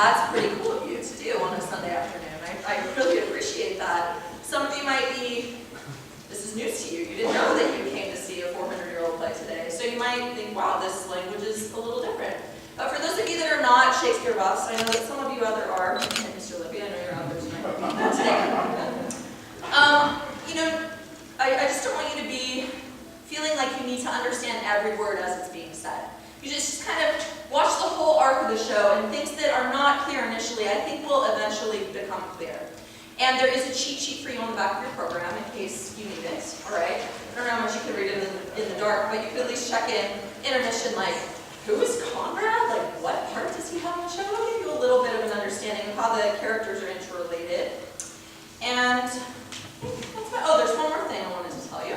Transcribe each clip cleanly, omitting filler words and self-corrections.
That's pretty cool of you to do on a Sunday afternoon. I really appreciate that. Some of you might be, this is news to you. You didn't know that you came to see a 400-year-old play today. So you might think, wow, this language is a little different. But for those of you that are not Shakespeare buffs, I know that some of you other are, and Mr. Libby, I know you're out there tonight. I just don't want you to be feeling like you need to understand every word as it's being said. You just kind of watch the whole arc of the show, and things that are not clear initially, I think will eventually become clear. And there is a cheat sheet for you on the back of your program in case you need it, all right? I don't know how much you can read it in the dark, but you could at least check in intermission, like, who is Conrad? Like, what part does he have in the show? It'll give you a little bit of an understanding of how the characters are interrelated. And there's one more thing I wanted to tell you.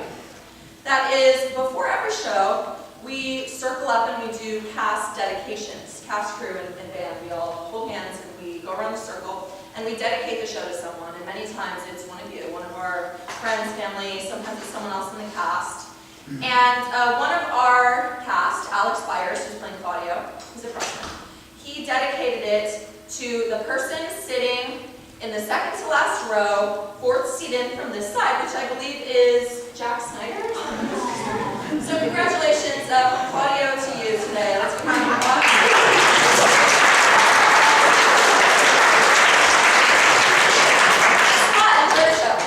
That is, before every show, we circle up and we do cast dedications. Cast, crew, and band. We all hold hands and we go around the circle and we dedicate the show to someone. And many times it's one of you, one of our friends, family, sometimes it's someone else in the cast. And one of our cast, Alex Byers, who's playing Claudio, he's a freshman, he dedicated it to the person sitting in the second to last row, fourth seat in from this side, which I believe is Jack Snyder. So congratulations from Claudio to you today. Let's give him a applause. Enjoy the show.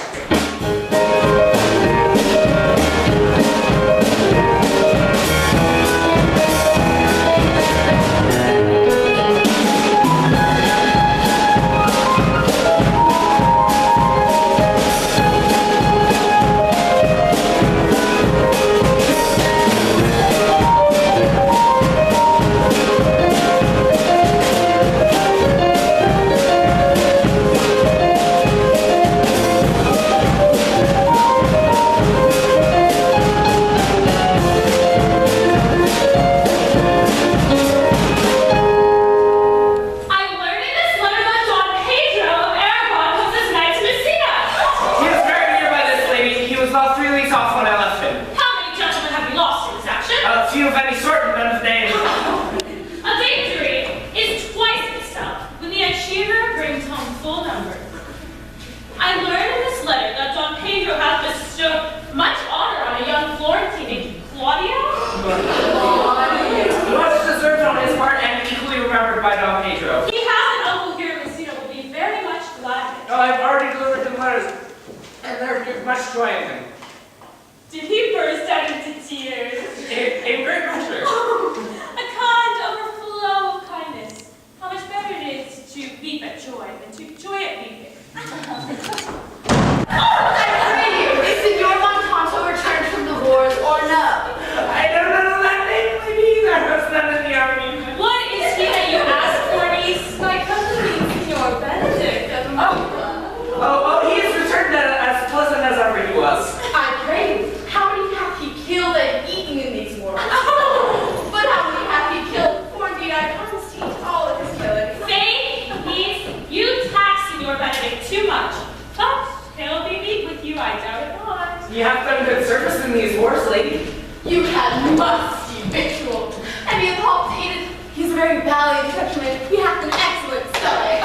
You have done good service in these wars, lady. You had musty victual, and you have helped to eat it. He's a very valiant countryman. He hath an excellent stomach.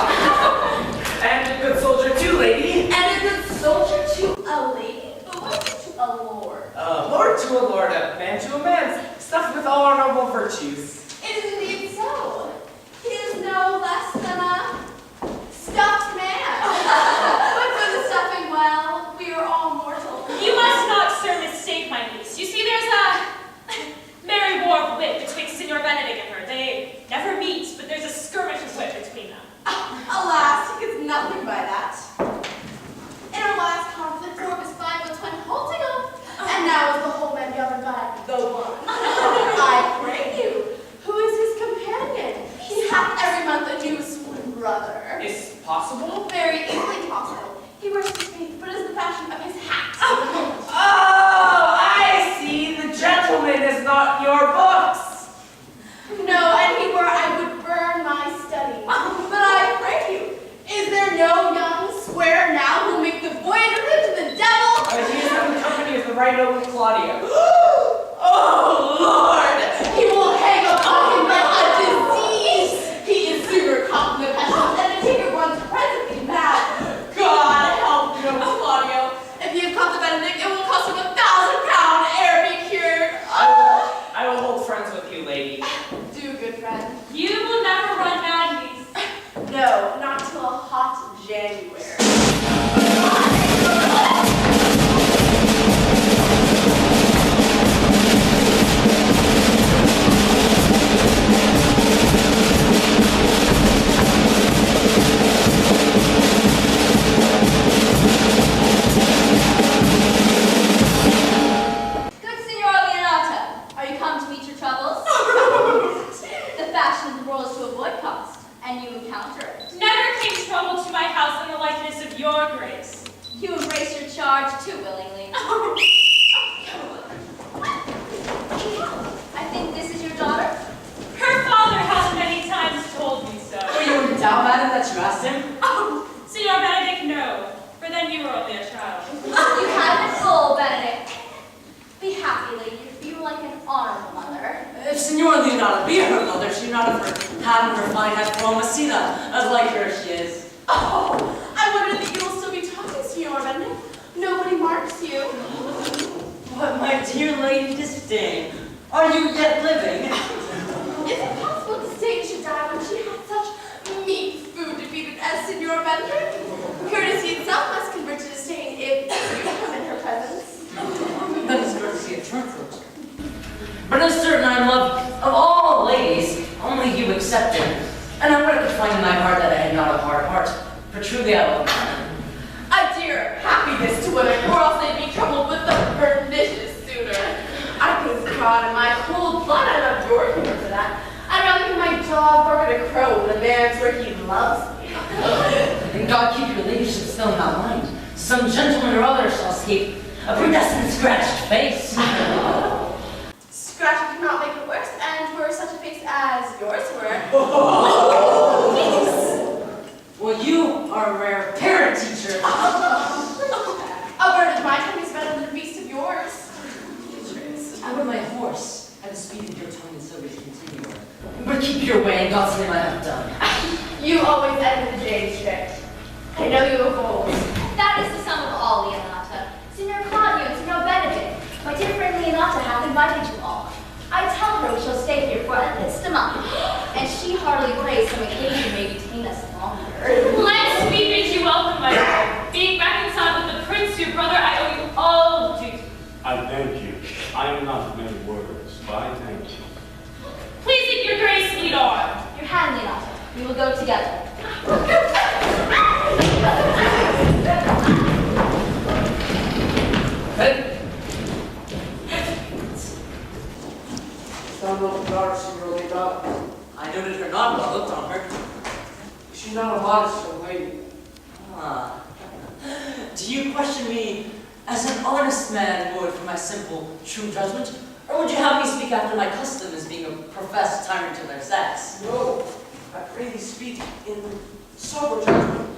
And a good soldier too, lady. And a good soldier to a lady? But what is to a lord? A lord to a lord, a man to a man, stuffed with all our noble virtues. It is indeed so. He is no less than a stuffed man. But for the stuffing, well, we are all mortal. You must not, sir, mistake my niece. You see, there's a merry war of wit betwixt Signor Benedict and her. They never meet, but there's a skirmish of wit between them. Alas, he gets nothing by that. In our last conflict, 4 of his 5 was went halting off, and now is the whole man governed by the one. I pray you, who is his companion? He hath every month a new sworn brother. Is possible? Very easily possible. He wears his faith, but is the fashion of his hat. Oh, I see. The gentleman is not your books. No, and he were, I would burn my study. But I pray you, is there no young square now who make the voyage of him to the devil? He is in the company of the right noble Claudio. Oh, Lord! He will hang upon him like a disease! He is super caught in the January. Good Signora Leonata, are you come to meet your troubles? The fashion of the world is to avoid cost, and you encounter it. Never came trouble to my house in the likeness of your grace. You embrace your charge too willingly. I think this is your daughter? Her father has many times told me so. Were you in doubt, madam, that you asked him? Oh, Signor Benedict, no. For then you were only a child. You have it full, Benedict. Be happy, lady. You feel like an honorable mother. If Signora Leonata be her mother, she'd not have having her fine head chromacina, as like her she is. Oh, I wonder that you will still be talking, Signor Benedict. Nobody marks you. But my dear Lady Disdain, are you yet living? Is it possible Disdain should die when she had such meat food defeated as Signor Benedict? Courtesy itself must convert to Disdain if you come in her presence. That is courtesy of truth. But it is certain I am loved of all ladies, only you excepted. And I would have find in my heart that I had not a hard heart, for truly I love you. A dear happiness to women, or else they'd be troubled with the pernicious suitor. I praise God in my cold blood I love your humor for that. I'd rather hear my dog bark at a crow than a man's where he loves me. And God keep your ladyship still in that mind. Some gentleman or other shall escape a predestined scratched face. Scratching cannot make it worse, and were such a face as yours were. Well, you are a rare parent teacher. A bird of my tongue is better than a beast of yours. I would my horse at the speed of your tongue and so wish continue. But keep your way, in God's name I have done. You always end with the jade trick. I know you of old. That is the sum of all, Leonata. Signor Claudio and Signor Benedict, my dear friend Leonata hath invited you all. I tell her we shall stay here for at least a month, and she heartily prays some occasion may detain us longer. Let me bid you welcome, my lord. Being reconciled with the prince, your brother, I owe you all duty. I thank you. I am not of many words, but I thank you. Please, if your grace lead on. Your hand, Leonata. We will go together. Hey. Stand up, daughter, Signora Leonata. I noted her not, but I looked on her. Is she not a modest young lady? Ah. Do you question me as an honest man would for my simple, true judgment? Or would you have me speak after my custom as being a professed tyrant to their sex? No, I pray thee speak in sober judgment.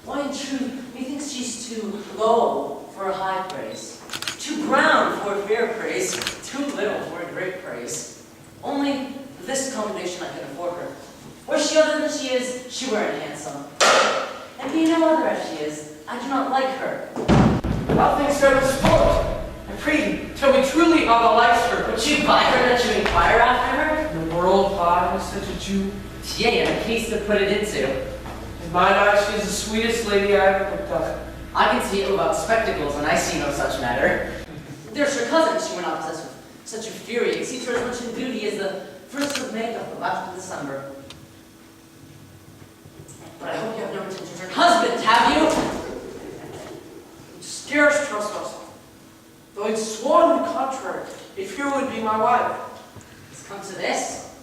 Why, in truth, methinks she's too low for a high praise, too brown for a fair praise, too little for a great praise. Only this commendation I can afford her. Were she other than she is, she were handsome. And being no other as she is, I do not like her. Thou thinkst her to sport. I pray thee, tell me truly how thou likest her. Would you buy her that you inquire after her? The world buys such a Jew. Yea, and a case to put it into. In mine eyes, she is the sweetest lady I ever looked on. I can see it without spectacles, and I see no such matter. There's her cousin, she were not possessed with such a fury, exceeds her as much in beauty as the 1st of May doth the last of December. But I hope you have no intention to turn husband, have you? Scarce trust us. Though I'd sworn the contrary, if you would be my wife. It's come to this.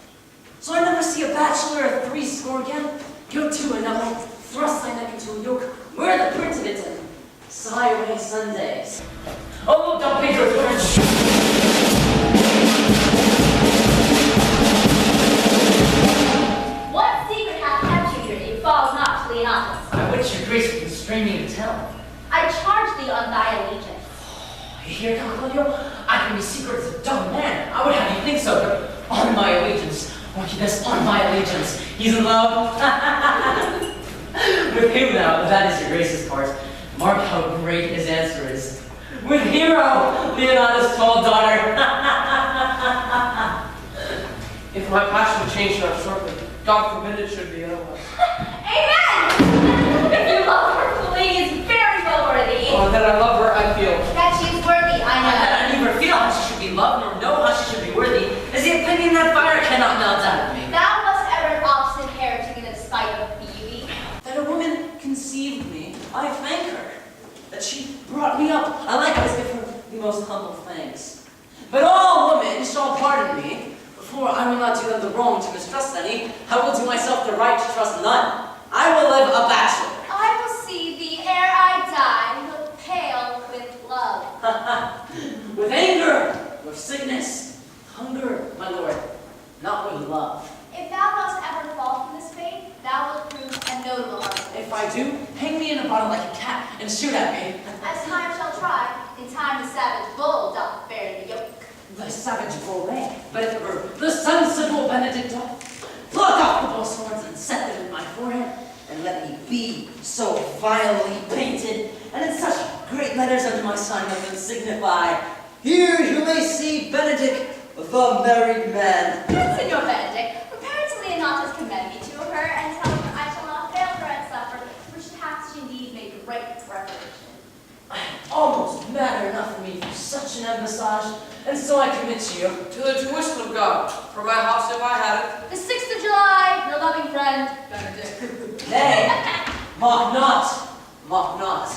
So I never see a bachelor of 80 again. Go to and now thrust thy neck into a yoke, wear the print of it, and sigh away Sundays. Oh, don't pay your French. What secret hath kept you here that you falls not to Leonatus? I wish your grace would constrain me to tell. I charge thee on thy allegiance. You hear, Don Claudio? I can be secret as a dumb man. I would have you think so, but on my allegiance. Oh, yes, on my allegiance. He's in love. With whom now? That is your grace's part. Mark how great his answer is. With Hero, Leonata's tall daughter. If my passion change not shortly, God forbid it should be otherwise. Amen! conceived me, I thank her. That she brought me up, I likewise give her the most humble thanks. But all women shall pardon me, for I will not do them the wrong to mistrust any. I will do myself the right to trust none. I will live a bachelor. I will see thee ere I die, look pale with love. With anger, or sickness, hunger, my lord, not with love. If thou dost ever fall from this fate, thou wilt prove a notable husband. If I do, hang me in a bottle like a cat and shoot at me. As time shall try, in time the savage bull doth bear the yoke. The savage bull may, but if ever the sensible Benedict doth, pluck off the bull's horns and set them in my forehead, and let me be so vilely painted, and in such great letters under my sign let them signify, here you may see Benedict, the married man. Good Signor Benedict, prepare to Leonatus commend me to her, and tell her I shall not fail her at supper, for she hath indeed made great preparation. Almost matter enough for me for such an embassage, and so I commit you. To the tuition of God, for my house if I had it. The 6th of July, your loving friend, Benedict. Nay, mock not, mock not.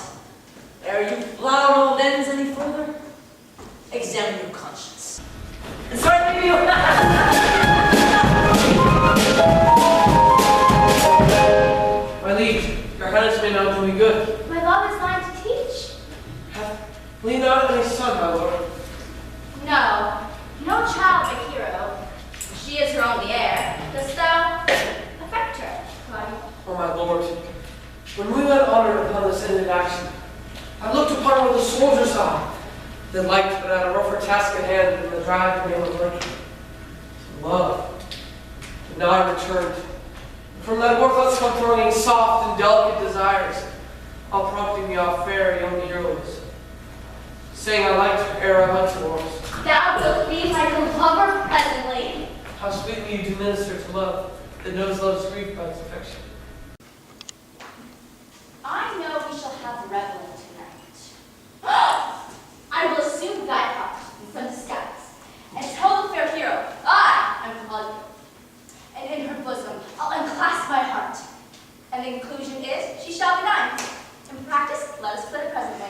Ere you flower old ends any further, examine your conscience. And so I give you. My liege, your highness may now do me good. My love is mine to teach. Hath Leonardo any son, my lord? No, no child but hero. She is her only heir. Dost thou affect her, Claudia? Oh, my lord, when we went honored upon this ended action, I looked upon where the soldiers are, that liked but had a rougher task at hand than the drive to of working. To love. And now I returned. And from that worthless come thronging soft and delicate desires, all prompting me off fair young heroes, saying I liked her ere I went to wars. Thou wilt be my lover presently. How sweetly you do minister to love, that knows love's grief by its affection. I know we shall have revelry tonight. I will assume thy heart in some disguise, and tell the fair hero, I am Claudia. And in her bosom, I'll unclasp my heart. And the conclusion is, she shall be thine. In practice, let us split it presently.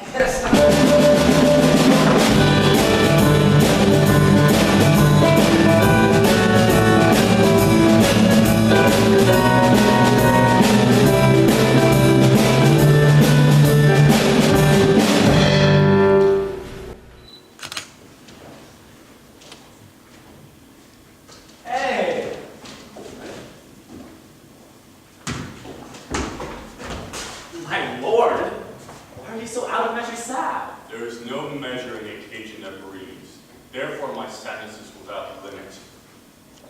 Hey! My lord! Why are you so out of measure sad? There is no measuring occasion that bereaves. Therefore my sadness is without limit.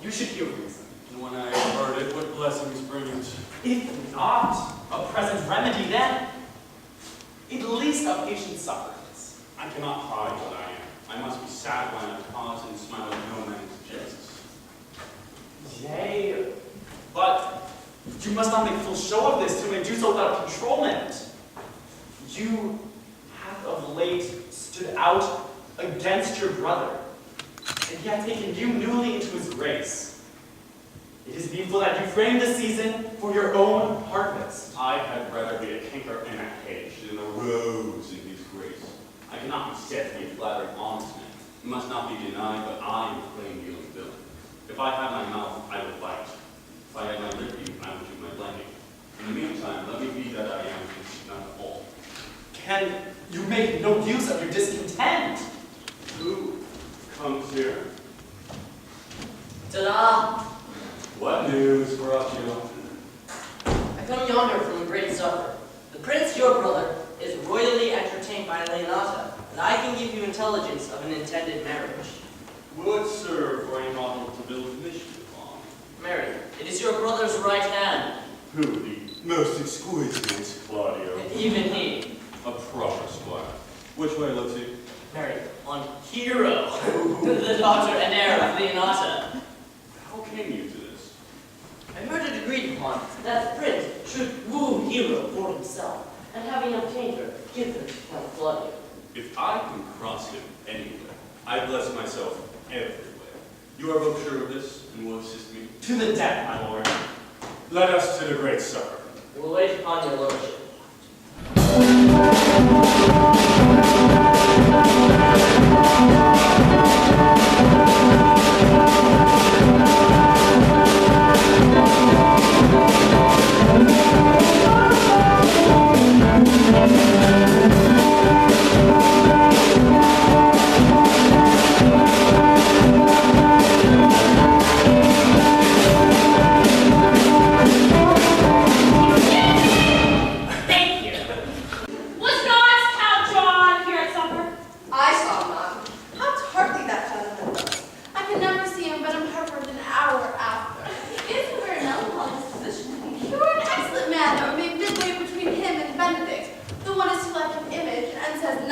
You should hear reason. And when I have heard it, what blessings bring it? If not a present remedy, then at least a patient sufferance. I cannot hide what I am. I must be sad when I pause and smile at no man's jests. Yea, but you must not make full show of this to induce so without controlment. You have of late stood out against your brother, and he hath taken you newly into his grace. It is needful that you frame the season for your own harvest. I had rather be a canker in a cage than a rose in his grace. I cannot be said to be a flattering honest man. It must not be denied, but I am a plain dealing villain. If I had my mouth, I would bite. If I had my lip, I would do my blanking. In the meantime, let me be that I am, and not all. Can you make no use of your discontent? Who comes here? Ta-da! What news, Horatio? I come yonder from a great supper. The prince, your brother, is royally entertained by Leonata, and I can give you intelligence of an intended marriage. Will it serve for a model to build initiative on? Mary, it is your brother's right hand. Who, the most exquisite, Claudio? Even he. A proper squire. Which way, let's see? Mary, on Hero, the daughter and heir of Leonata. How came you to this? I heard it agreed upon that the prince should woo Hero for himself, and having obtained her, give her to Count Claudio. If I can cross him anywhere, I bless myself everywhere. You are both sure of this, and will assist me? To the death, my lord. Let us to the great supper. We'll wait upon your lordship.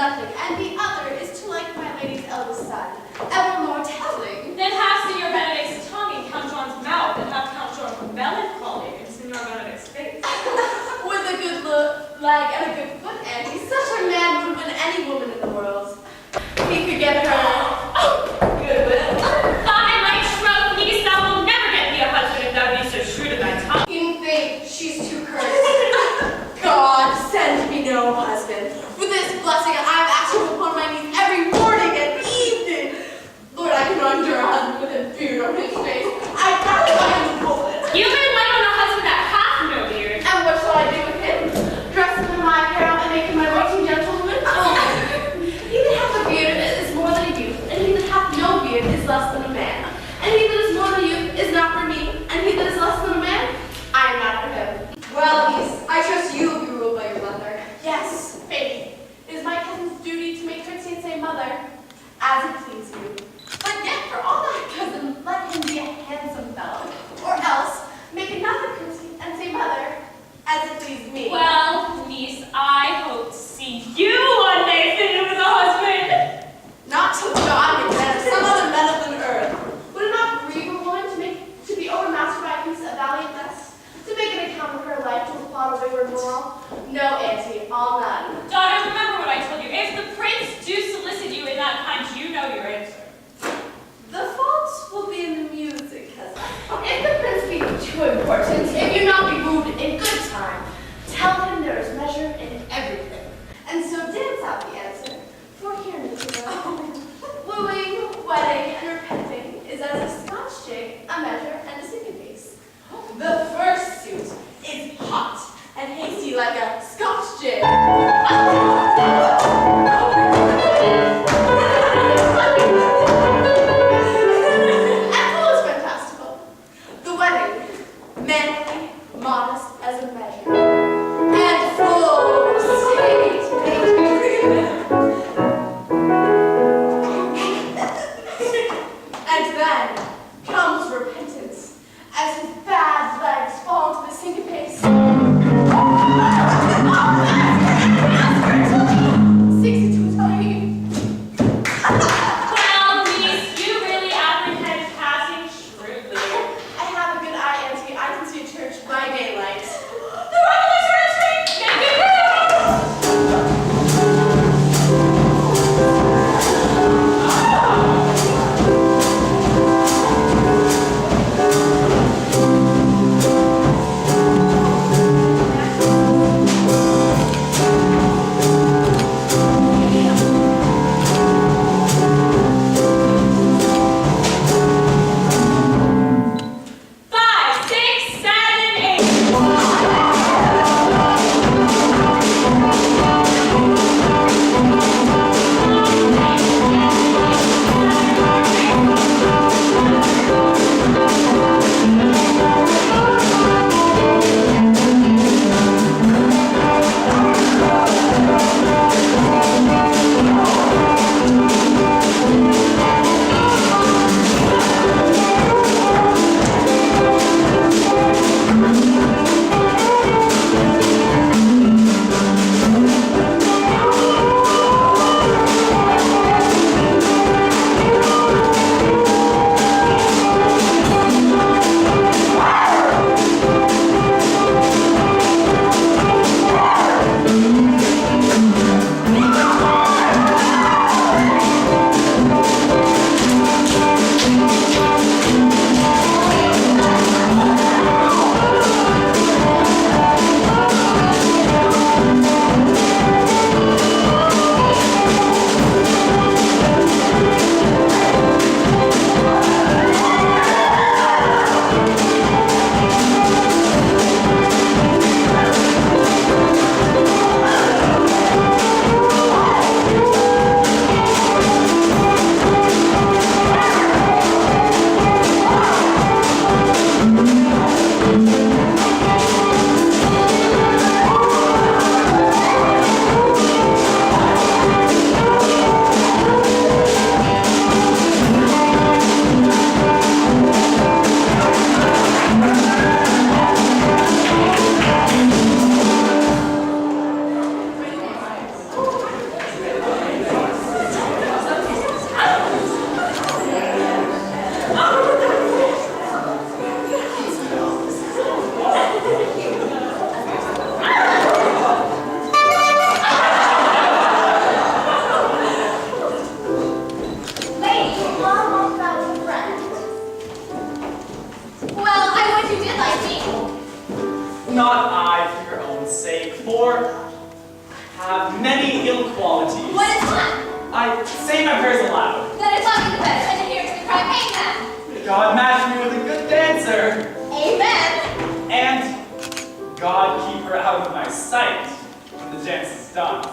nothing, and the other is to like my lady's eldest son, ever more telling. Then have Signor Benedict's tongue in Count John's mouth, and have Count John's melancholy in Signor Benedict's face. With a good leg and a good foot, Auntie, such a man would win any woman in the world. He could get her. Goodwill. By my troth, niece, thou wilt never get me a husband if thou be so shrewd in thy tongue. In faith, she's too cursed. God, send me no husband. For this blessing, I'm asked him upon my knees every morning and evening. Lord, I cannot endure a husband with a beard on his face. I'd rather buy him a bullet. You may wait on a husband that hath no beard. And what shall I do with him? Dress him in my apparel and make him my waiting gentlewoman? He that hath a beard is more than a youth, and he that hath no beard is less than a man. And he that is more than a youth is not for me, and he that is less than a man, I am not for him. Well, niece, I trust you will be ruled by your mother. Yes, faith. It is my cousin's duty to make courtesy and say mother, as it please you. But yet, for all that, cousin, let him be a handsome fellow, or else make another courtesy and say mother, as it please me. Well, niece, I hope to see you one day fitted with a husband. Not till God can grant some other metal than earth. Would it not grieve a woman to be overmastered by a piece of valiant thus? To make an account of her life to applaud a wayward moral? No, auntie, all none. Daughter, remember what I told you. If the prince do solicit you in that kind, you know your answer. The fault will be in the music, cousin. If the prince be too important, if you not be moved in good time, tell him there is measure in everything. And so dance out the answer. For hear me, wooing, wedding, and repenting is as a Scotch jig, a measure, and a syncopace. The first suit is hot and hasty like a Scotch jig. And full is fantastical. The wedding, manly, modest as a measure, and full state And then comes repentance, as his bad legs fall to the syncopace. for have many ill qualities. What is one? I say my prayers aloud. Then it's not the better, and here's the cry, amen. God match me with a good dancer. Amen. And God keep her out of my sight when the dance is done.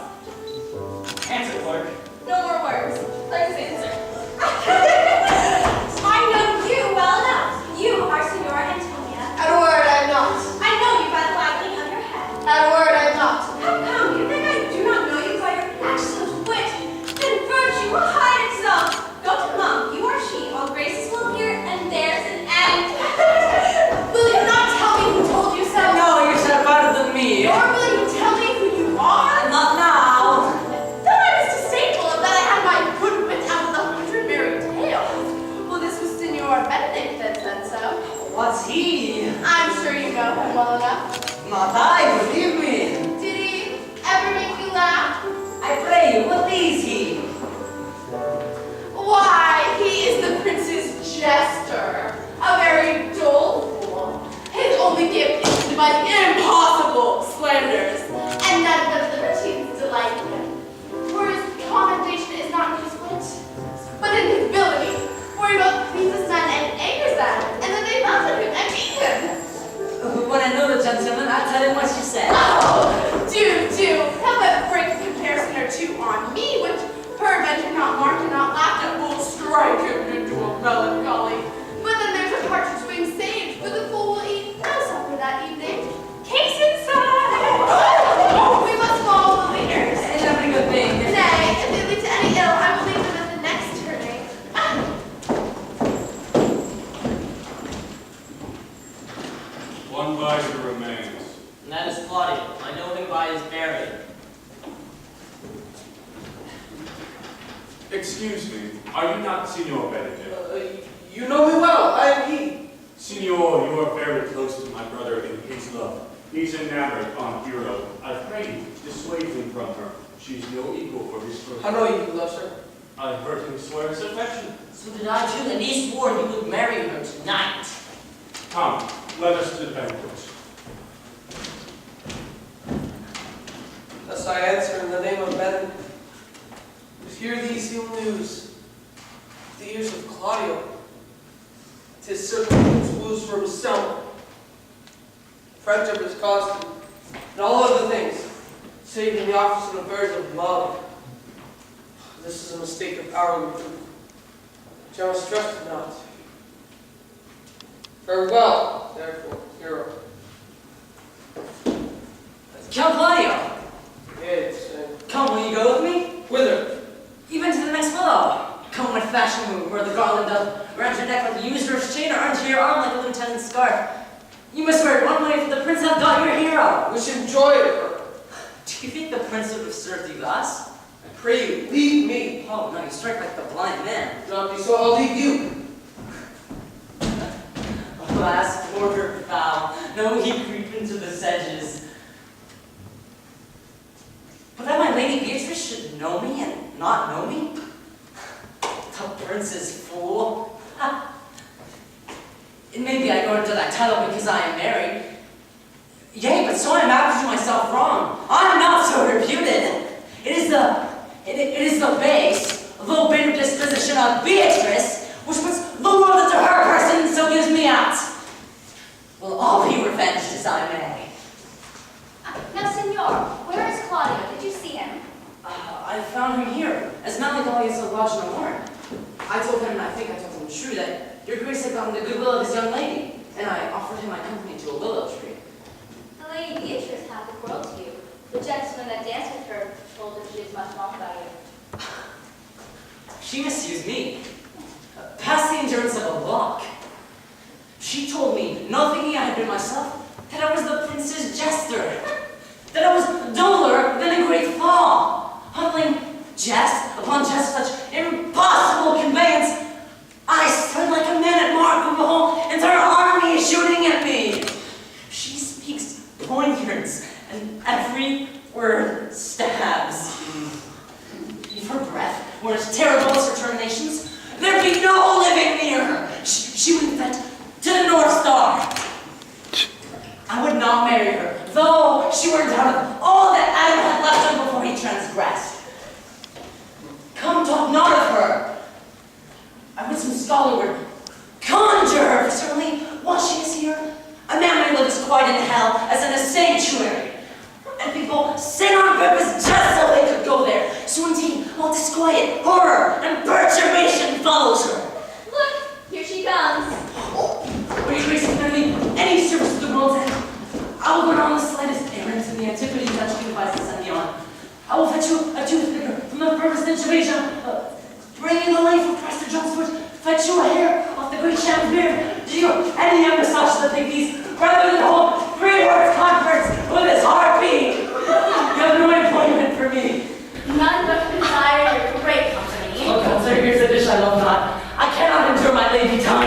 Answer, clerk. No more words. Clerk's answer. I know you well enough. You are Signora Antonia. At a word, I'm not. I know you by the waggling of your head. At a word, I'm not. How come you think I do not know you by your excellent wit? Then virtue will hide itself. Go to Mum, you are she. All graces will appear, and there's an end. Will you not tell me who told you so? No, you're so better than me. Or will you tell me who you are? Not now. Then I was distasteful of that I had my good wit out of the 100 merry tales. Well, this was Signor Benedict that said so. What's he? I'm sure you know him well enough. Not I, believe me. Did he ever make you laugh? I pray you, what is he? Why, he is the prince's jester. A very doleful. His only gift is to devise impossible slanders, and none but libertines delight him. For his commendation is not in his wit, but in his villainy. For he both pleases men and angers them, and then they mount at him and beat him. When I know the gentleman, I'll tell him what you said. Oh, do. He'll but break a comparison or two on me, which peradventure not marked and not laughed at will strike him into a melancholy. But then there's a partridge wing sage, for the fool will eat no supper that evening. Case inside! We must follow the leaders. It's every good thing. Nay, if they lead to any ill, I will leave them at the next turning. One visor remains. And that is Claudio. I know him by his bearing. Excuse me, are you not Signor Benedict? You know me well. I am he. Signor, you are very close to my brother in his love. He's enamored on Hero. I pray you, dissuade him from her. She's no equal for his first. I know you love her. I heard him swear his affection. So did I too, and he swore he would marry her tonight. Come, let us to the banquet. Thus I answer in the name of Benedict. To hear these ill news, the ears of Claudio, 'tis certain he woos for himself. Friendship is constant, and all other things, save in the office and affairs of love. This is a mistake of our truth, which I must trust it not. Farewell, therefore, hero. Count Claudio, Yes, come, will you go with me? whither? Even to the next willow. Come with fashion move, where the garland doth around your neck like a usurer's chain, or unto your arm like a lieutenant's scarf. You must wear it one way, for the prince hath got your hero. We should enjoy it. Do you think the prince would have served you thus? I pray you, leave me. Oh, no, you strike like the blind man. Do not be so, I'll leave you. Alas, poor fowl, no he creep into the sedges. But that my lady Beatrice should know me and not know me? The prince's fool. It may be I go into that title because I am married. Yea, but so I am apt to do myself wrong. I am not so reputed. It is the base, low bitter disposition of Beatrice, which puts the world into her person and so gives me out. Will all be revenged as I may. Now, Signor, where is Claudio? Did you see him? I found him here, as Melancholy is lodged in a warrant. I told him, and I think I told him true, that your grace had gotten the goodwill of his young lady, and I offered him my company to a willow tree. The lady Beatrice hath a quarrel to you. The gentleman that danced with her told her she is much wrong about you. She misused me, past the endurance of a block. She told me, not thinking I had been myself, that I was the prince's jester, that I was duller than a great fall, huddling jest upon jest, such impossible conveyance. I stood like a man at mark with the whole entire army shooting at me. She speaks poignards, and every word stabs. If her breath were as terrible as her terminations, there'd be no living near her. She would invent to the North Star. I would not marry her, though she were endowed with people sin on purpose just so they could go there. So indeed, all disquiet, horror, and perturbation follows her. Look, here she comes. Were your grace of any service to the world's end? I will go down the slightest errand to the antiquities that you advise to send me on. I will fetch you a toothpicker from the furthest inch of Asia. Bring you the life of Prester Johnsford. Fetch you a hair off the great Sham's beard. Do you any young massage to the piggies, rather than hold 3 words conference with his heartbeat? You have no employment for me. None but desire your great company. Oh God, sir, here's a dish I love not. I cannot endure my lady tongue.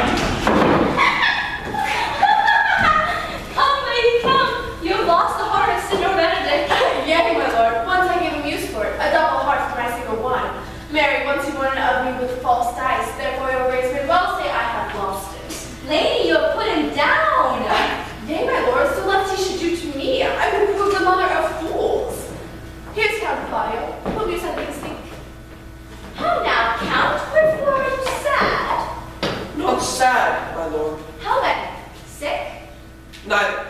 Come, lady, come. You have lost the heart of Signor Benedict. Yea, my lord, once I gave him use for it, a double heart for my single one. Mary, once you wanted of me with false dice, therefore your grace may well say I have lost it. Lady, you have put him down. Yea, my lord, so lest he should do to me, I would prove the mother of fools. Here's Count Claudio. Whom you sent me to speak. How now, Count? Wherefore are you sad? Not sad, my lord. How then? Sick? Neither.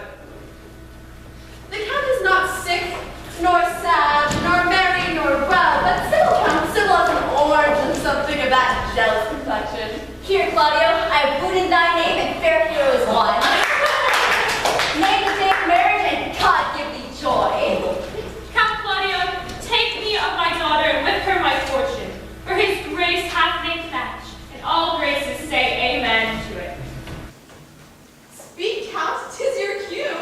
The Count is not sick, nor sad, nor merry, nor well, but civil, Count, civil as an orange and something of that jealous complexion. Here, Claudio, I have put in thy name, and fair hero is one. Name the day of marriage, and God give thee joy. Count Claudio, take me of my daughter, and with her my fortune. For his grace hath made match, and all graces say amen to it. Speak, Count, 'tis your cue.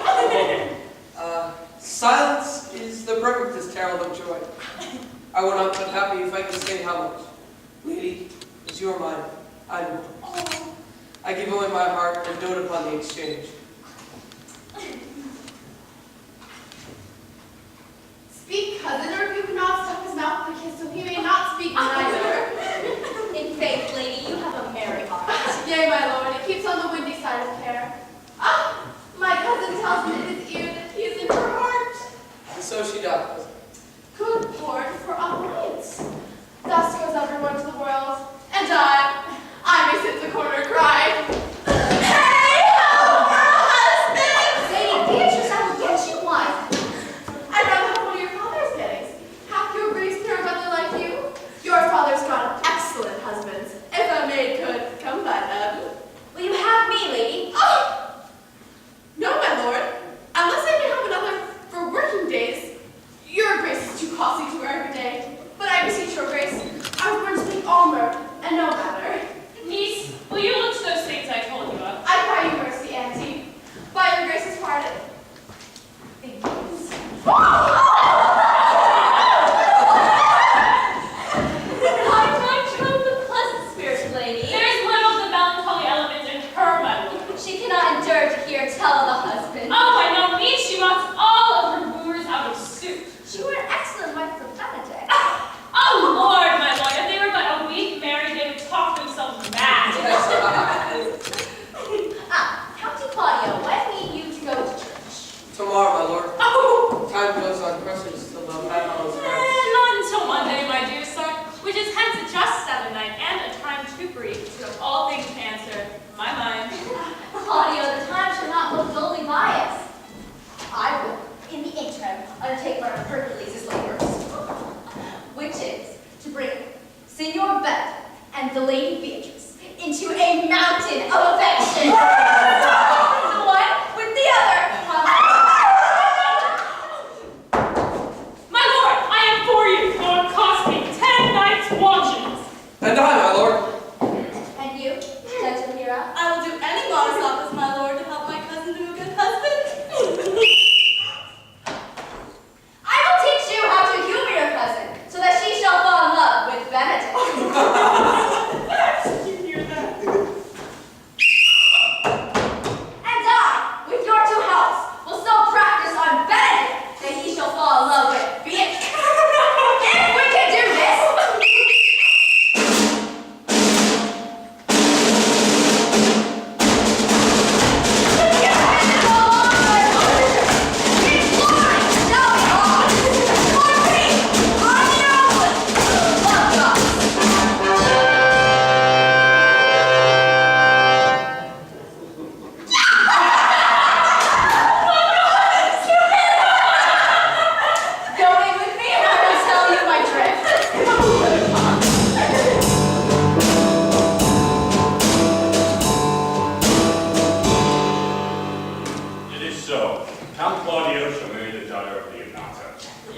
Silence is the perfectest herald of joy. I would not but happy if I could say how much. Lady, as you are mine, I know. I give away my heart and dote upon the exchange. Speak, cousin, or if you cannot stop his mouth with a kiss, so he may not speak neither. In faith, lady, you have a merry heart. Yea, my lord, it keeps on the windy side of care. Ah, my cousin tells me in his ear that he is in her heart. And so she does. Good Lord, for alliance. Thus goes everyone to the world, and I may sit in the corner and cry. Hey, help for a husband! Lady Beatrice, I will get you one. I'd rather have one of your father's gettings. Hath your grace pair a brother like you? Your father's got excellent husbands, if a maid could come by them. Will you have me, lady? Oh! No, my lord. Unless I may have another for working days. Your grace is too costly to wear every day. But I beseech your grace, I was born to speak all mirth and no matter.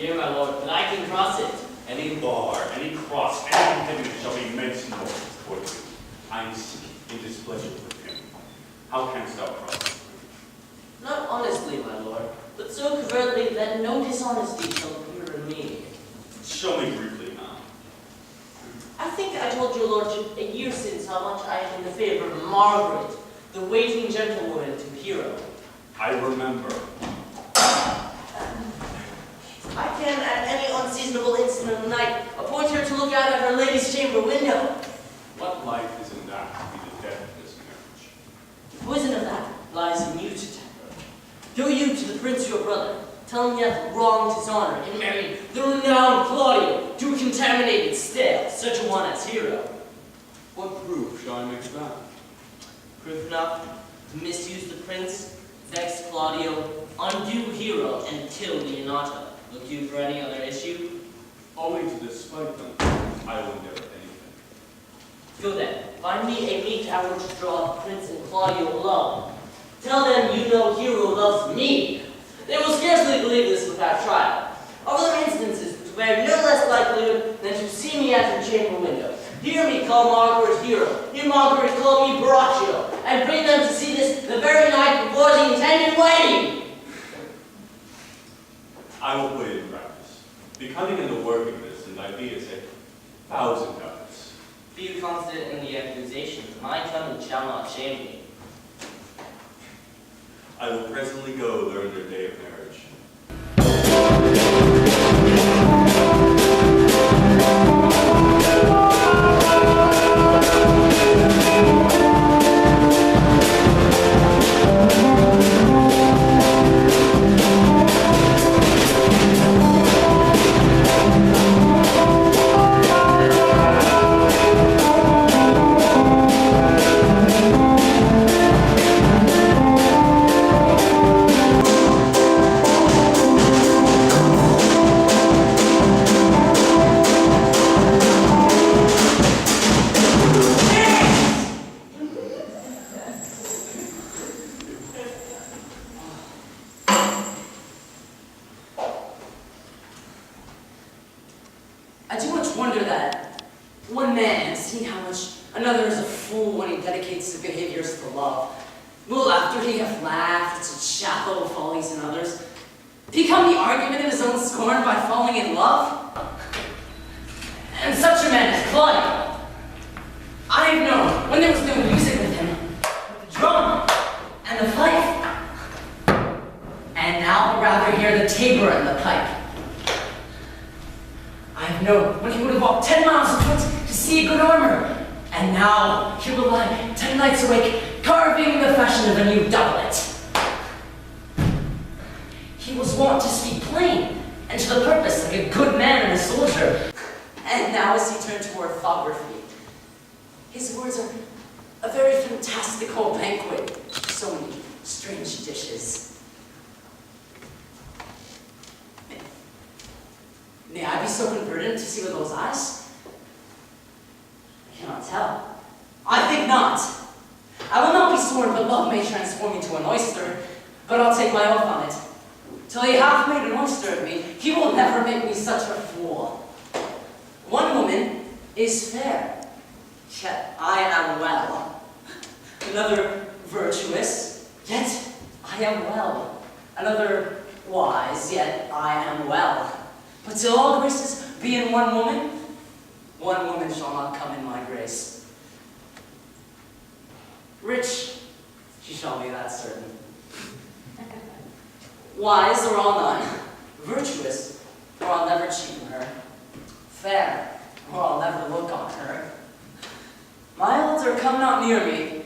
Here, my lord, but I can cross it. Any bar, any cross, any impediment shall be made known toward you. I am seeking in displeasure with him. How canst thou cross? Not honestly, my lord, but so covertly that no dishonesty shall appear in me. Show me briefly now. I think I told your lordship a year since how much I am in the favor of Margaret, the waiting gentlewoman to Hero. I remember. I can, at any unseasonable instant of the night, appoint her to look out at her lady's chamber window. What life is in that to be the death of this marriage? The poison of that lies in you to temper. Go you to the prince your brother, tell him he hath wronged his honor in marrying the renowned Claudio, too contaminated stale, such a one as Hero. What proof shall I make of that? Proof enough to misuse the prince, vex Claudio, undo Hero, and kill Leonata. Look you for any other issue? Only to despite them, I will endeavor anything. Go then, find me a meet hour to draw the prince and Claudio alone. Tell them you know Hero loves me. They will scarcely believe this without trial. Other instances which bear no less likelihood than to see me at your chamber window. Hear me call Margaret Hero, hear Margaret call me Braccio, and bring them to see this the very night before the intended wedding. I will put it in practice. Be cunning in the work of this, and thy be as 1,000 efforts. Be you confident in the accusation, my cunning shall not shame me. I will presently go learn their day of marriage. I do much wonder that one man has seen how much another is a fool when he dedicates his behaviors to love, will, after he hath laughed at such shallow follies in others, become the argument of his own scorn by falling in love? And such a man as Claudio, I have known when there was no music with him, but the drum and the fife, and now I'd rather hear the tabor and the pipe. I have known when he would have walked 10 miles afoot to see a good armor, and now he will lie 10 nights awake, carving the fashion of a new doublet. He was wont to speak plain and to the purpose, like a good man and a soldier. And now as he turned to orthography, his words are a very fantastical banquet, so many strange dishes. May I be so converted to see with those eyes? I cannot tell. I think not. I will not be sworn, but love may transform me to an oyster, but I'll take my oath on it. Till he hath made an oyster of me, he will never make me such a fool. One woman is fair, yet I am well. Another virtuous, yet I am well. Another wise, yet I am well. But till all graces be in one woman shall not come in my grace. Rich, she shall be, that's certain. Wise, or I'll none. Virtuous, or I'll never cheat her. Fair, or I'll never look on her. Mild, or come not near me.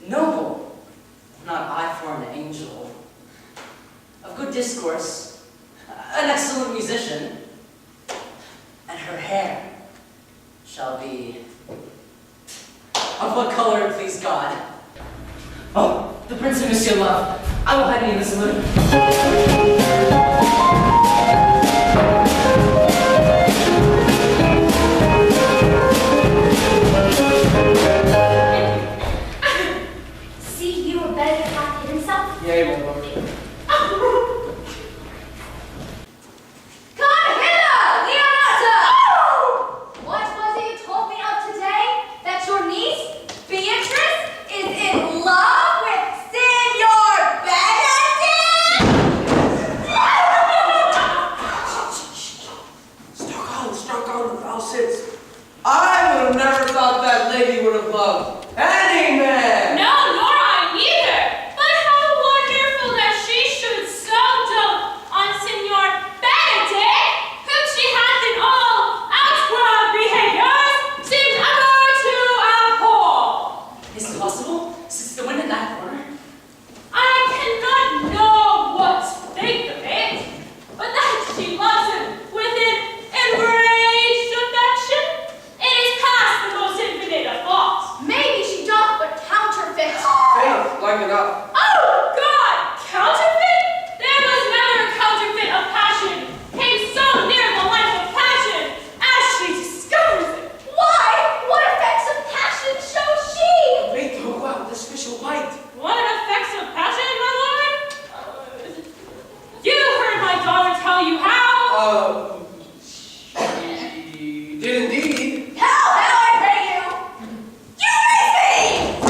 Noble, not I for an angel. Of good discourse, an excellent musician, and her hair shall be of what color it please God. Oh, the Prince of Monsieur Love. I will hide me in the saloon. See, you were better to have hid himself. Yea, my lord. God lady would have loved any man. No, nor I neither. But how wonderful that she should so dote on Signor Benedict, whom she hath in all outward behaviors seemed ever to abhor. Is it possible? Since the wind in that corner? I cannot know what to think of it, but that she loves him with an enraged affection, it is past the most infinite of thoughts. Maybe she doth but counterfeit. Faith, like enough. Oh, God! Counterfeit? There was never a counterfeit of passion came so near the life of passion as she discovers it. Why? What effects of passion shows she? Faith, don't go out with this official light. What effects of passion, my lord? You heard my daughter tell you how. She did indeed. How, I pray you? You receive!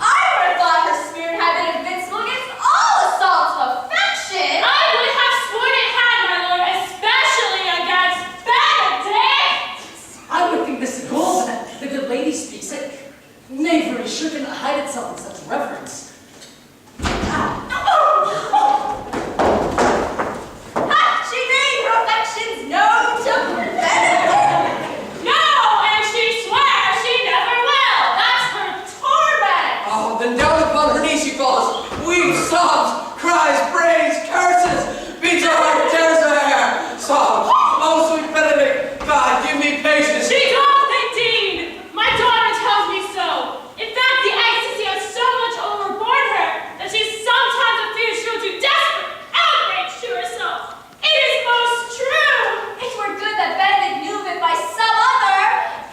I would have thought her spirit had been invincible against all assaults of affection. I would have sworn it had, my lord, especially against Benedict. I would think this gold that the good lady speaks. Knavery sure cannot hide itself in such reverence. Hath she made her affections known to Benedict? No, and she swears she never will. That's her torment. Oh, then down upon her knees she falls, weeps, sobs, cries, prays, curses, beats her heart, tears her hair, sobs. Oh, sweet Benedict, God, give me patience. She doth indeed. My daughter tells me so. In fact, the ecstasy has so much overborne her that she sometimes appears she'll do desperate outrage to herself. It is most true. It were good that Benedict knew of it by some other,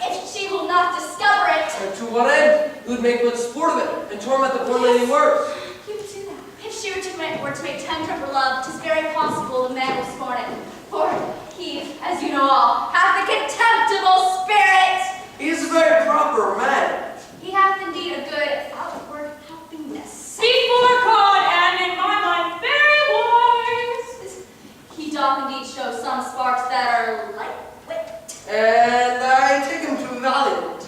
if she will not discover it. And to what end? It would make good sport of it, and torment the poor lady worse. You would do that. If she were to make tender of her love, 'tis very possible the man will scorn it. For he, as you know all, hath a contemptible spirit. He is a very proper man. He hath indeed a good outward helpingness. Before God and in my mind very wise. He doth indeed show some sparks that are light wit. And I take him to value it.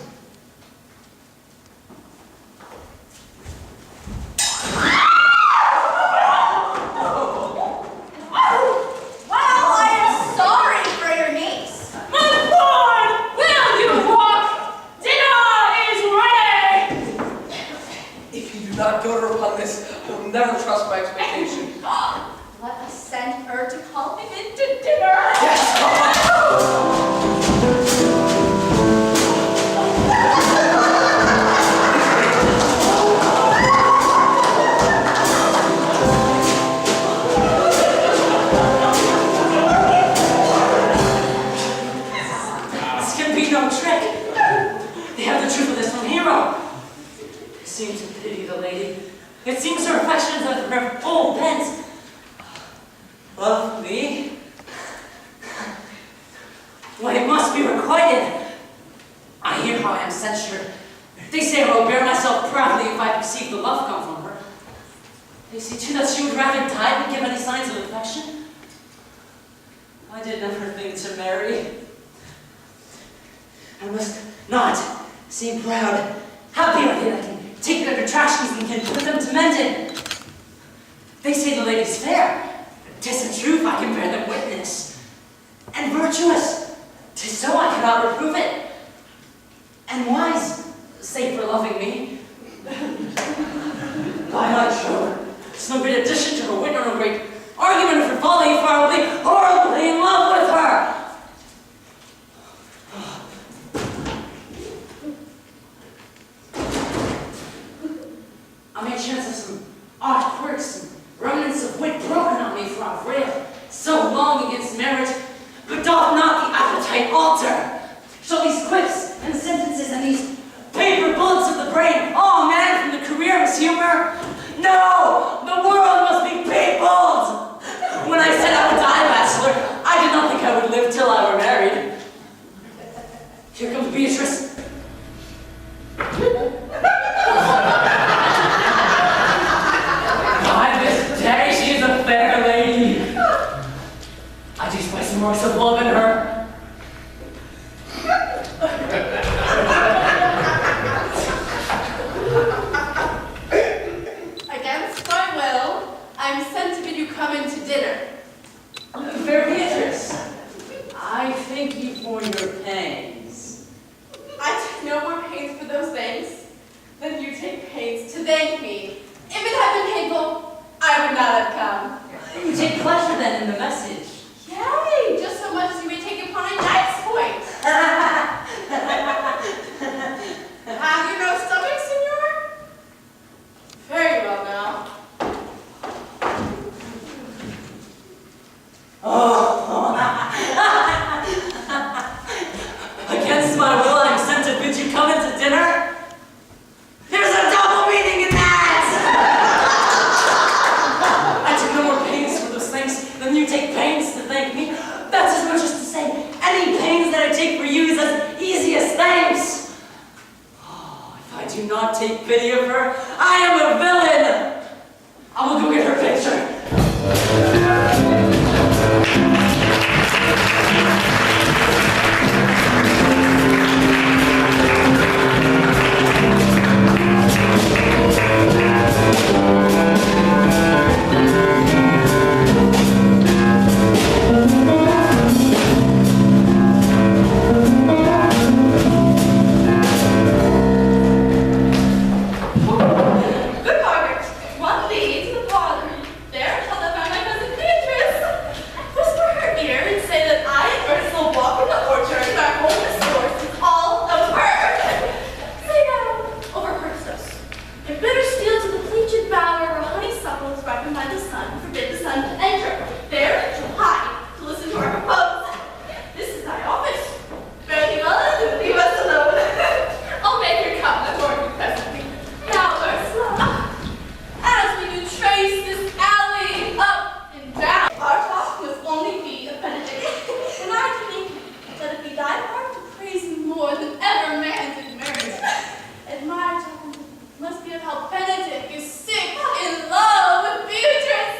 Well, I am sorry for your niece. My lord, will you walk? Dinner is ready. If you do not goad her upon this, I will never trust my expectation. Let us send her to call him into dinner. This can be no trick. They have the truth of this from Hero. They seem to pity the lady. It seems her affections are her full bent. Love me? Why, it must be requited. I hear how I am censured. They say I will bear myself proudly if I perceive the love come from her. They see too that she would rather die than give any signs of affection. I did never think to marry. I must not seem proud. Happy are they that can take their detractions and can put them to mended. They say the lady's fair. 'Tis in truth I can bear them witness. And virtuous. 'Tis so I cannot reprove it. And wise, save for loving me. By my troth, it's no great addition to her wit nor no great argument of her folly, for I will be horribly in love with her. I may chance of some odd quirks and remnants of wit broken on me, for I've railed so long against marriage, but doth not the appetite alter. Shall these quips and sentences and these paper bullets of the brain all man from the career of his humor? No! The world must be peopled! When I said I would die bachelor, I did not think I would live till I were married. Here comes Beatrice. By this day, she is a fair lady. I do spy some marks of love in her. take pity of her. I am a villain! I will go get her picture. Good Margaret, one lead to the parlor. There, I found my cousin Beatrice. Whisper her ear and say that I and Ernest will walk in the orchard and our homeless source is all of her. Say now, overheard us. And better steal to the pleated bower where honeysuckle is ripened by the sun, forbid the sun to enter. There she'll hide to listen to our proposal. This is thy office. Fare thee well and leave us alone. I'll make her come before you presently. Now, Ursula, as we do trace this alley up and down, our talk must only be of Benedict. And I think that it be thy part to praise him more than ever man did merit. And my talk must be of how Benedict is sick in love with Beatrice.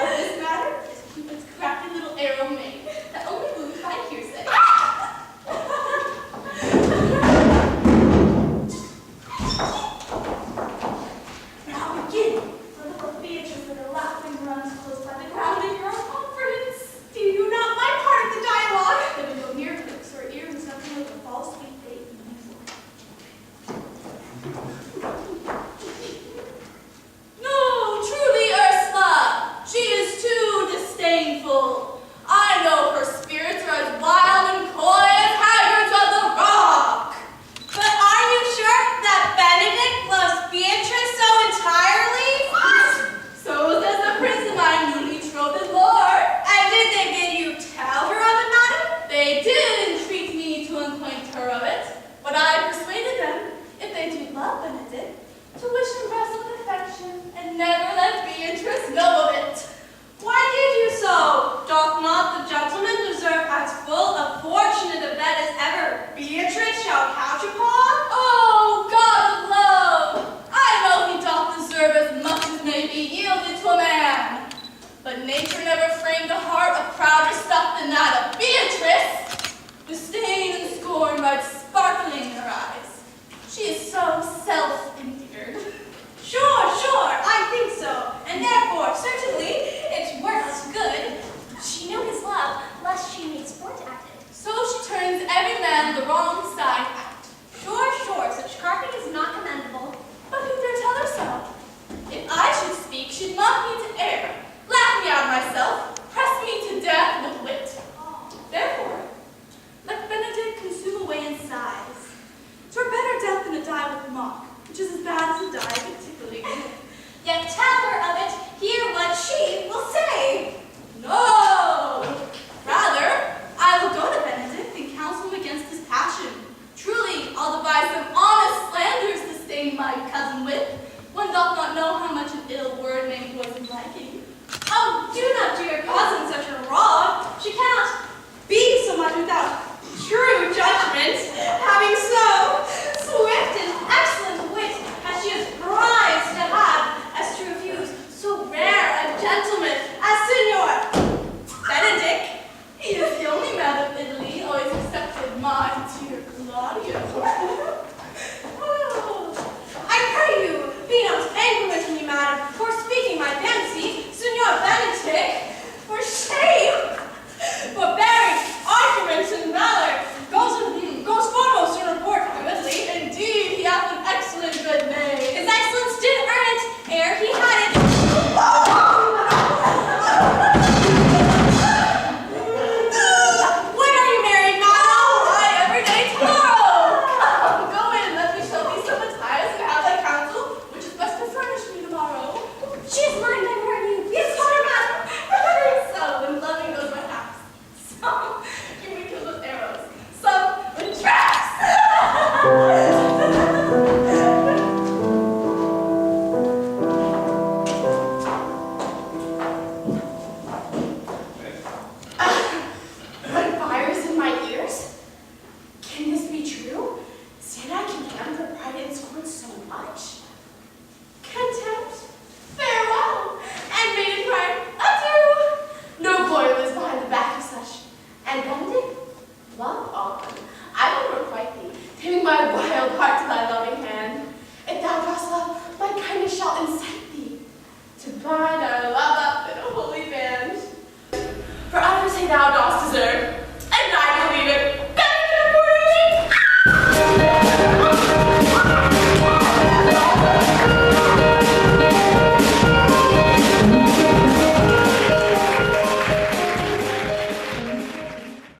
Of this matter is Cupid's crafty little arrow made that only moves by hearsay. Now begin. For little Beatrice with her laughing runs close by the ground in your conference. Do you not my part of the dialogue? Then we go near to it, so her ear is nothing like a false sweet bait in the floor. No, truly, Ursula, she is too disdainful. I know her spirits are as wild and coy as haggards of the rock. But are you sure that Benedict loves Beatrice so entirely? What? So says the prince and my newly betrothed lord. And did they bid you tell her of the matter? They did entreat me to acquaint her of it, but I persuaded them, if they do love Benedict, to wish him rest with affection and never let Beatrice know of it. Why did you so? Doth not the gentleman deserve as full a fortunate a bed as ever Beatrice shall couch upon? Oh, God of love! I know he doth deserve as much as may be yielded to a man. But nature never framed a heart